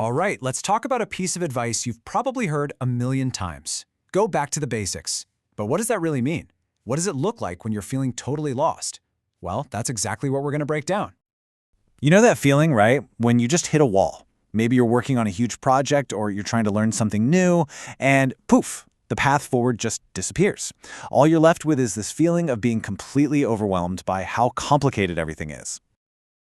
All right, let's talk about a piece of advice you've probably heard a million times. Go back to the basics. But what does that really mean? What does it look like when you're feeling totally lost? Well, that's exactly what we're going to break down. You know that feeling, right? When you just hit a wall. Maybe you're working on a huge project or you're trying to learn something new, and poof, the path forward just disappears. All you're left with is this feeling of being completely overwhelmed by how complicated everything is.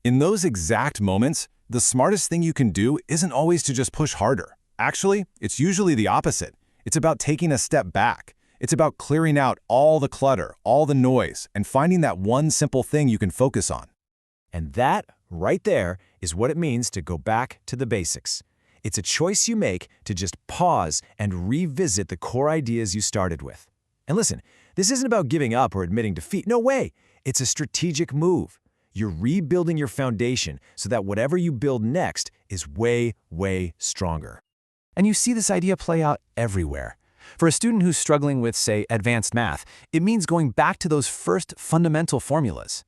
In those exact moments, the smartest thing you can do isn't always to just push harder. Actually, it's usually the opposite. It's about taking a step back. It's about clearing out all the clutter, all the noise, and finding that one simple thing you can focus on. And that, right there, is what it means to go back to the basics. It's a choice you make to just pause and revisit the core ideas you started with. And listen, this isn't about giving up or admitting defeat. No way. It's a strategic move. You're rebuilding your foundation so that whatever you build next is way, way stronger. And you see this idea play out everywhere. For a student who's struggling with, say, advanced math, it means going back to those first fundamental formulas.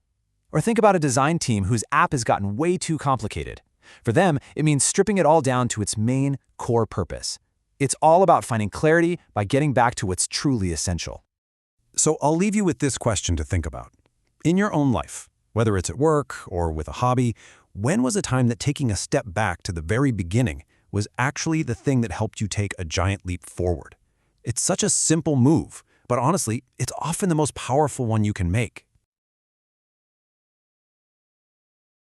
Or think about a design team whose app has gotten way too complicated. For them, it means stripping it all down to its main core purpose. It's all about finding clarity by getting back to what's truly essential. So I'll leave you with this question to think about. In your own life, whether it's at work or with a hobby, when was a time that taking a step back to the very beginning was actually the thing that helped you take a giant leap forward? It's such a simple move, but honestly, it's often the most powerful one you can make.